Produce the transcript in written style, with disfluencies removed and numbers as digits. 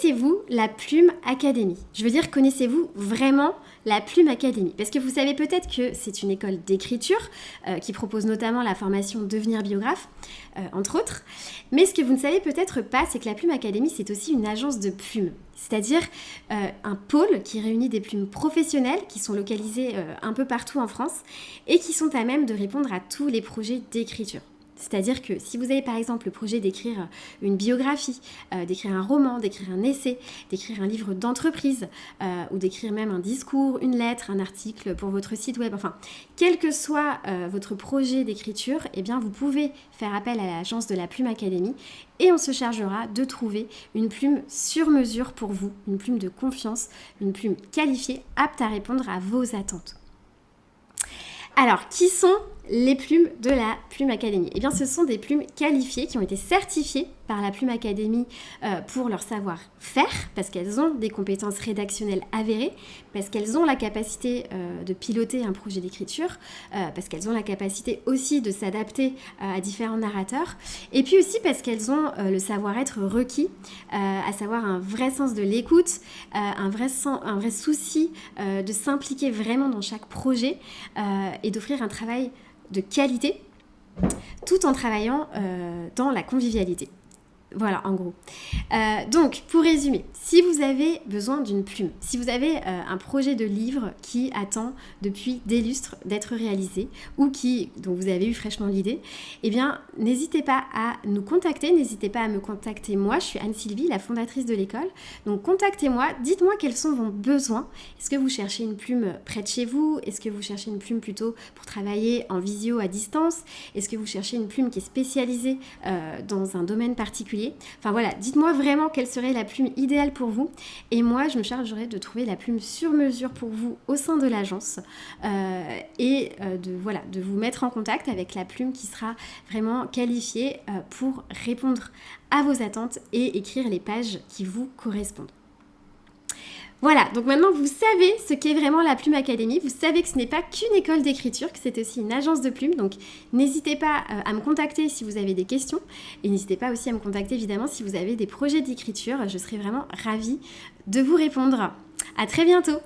Connaissez-vous la Plume Academy? Je veux dire, connaissez-vous vraiment la Plume Academy? Parce que vous savez peut-être que c'est une école d'écriture qui propose notamment la formation Devenir biographe, entre autres. Mais ce que vous ne savez peut-être pas, c'est que la Plume Academy, c'est aussi une agence de plumes. C'est-à-dire un pôle qui réunit des plumes professionnelles qui sont localisées un peu partout en France et qui sont à même de répondre à tous les projets d'écriture. C'est-à-dire que si vous avez par exemple le projet d'écrire une biographie, d'écrire un roman, d'écrire un essai, d'écrire un livre d'entreprise ou d'écrire même un discours, une lettre, un article pour votre site web, enfin, quel que soit votre projet d'écriture, eh bien vous pouvez faire appel à l'agence de la Plume Academy et on se chargera de trouver une plume sur mesure pour vous, une plume de confiance, une plume qualifiée, apte à répondre à vos attentes. Alors, qui sont les plumes de la Plume Academy? Eh bien, ce sont des plumes qualifiées qui ont été certifiées par la Plume Academy pour leur savoir-faire, parce qu'elles ont des compétences rédactionnelles avérées, parce qu'elles ont la capacité de piloter un projet d'écriture, parce qu'elles ont la capacité aussi de s'adapter à différents narrateurs, et puis aussi parce qu'elles ont le savoir-être requis, à savoir un vrai sens de l'écoute, un vrai souci de s'impliquer vraiment dans chaque projet et d'offrir un travail de qualité tout en travaillant dans la convivialité. Voilà, en gros. Donc, pour résumer, si vous avez besoin d'une plume, si vous avez un projet de livre qui attend depuis des lustres d'être réalisé ou dont vous avez eu fraîchement l'idée, eh bien, n'hésitez pas à nous contacter, n'hésitez pas à me contacter moi, je suis Anne-Sylvie, la fondatrice de l'école. Donc, contactez-moi, dites-moi quels sont vos besoins. Est-ce que vous cherchez une plume près de chez vous? Est-ce que vous cherchez une plume plutôt pour travailler en visio à distance? Est-ce que vous cherchez une plume qui est spécialisée dans un domaine particulier? Enfin voilà, dites-moi vraiment quelle serait la plume idéale pour vous et moi je me chargerai de trouver la plume sur mesure pour vous au sein de l'agence et de vous mettre en contact avec la plume qui sera vraiment qualifiée pour répondre à vos attentes et écrire les pages qui vous correspondent. Voilà, donc maintenant vous savez ce qu'est vraiment la Plume Academy, vous savez que ce n'est pas qu'une école d'écriture, que c'est aussi une agence de plumes, donc n'hésitez pas à me contacter si vous avez des questions et n'hésitez pas aussi à me contacter évidemment si vous avez des projets d'écriture, je serai vraiment ravie de vous répondre. À très bientôt.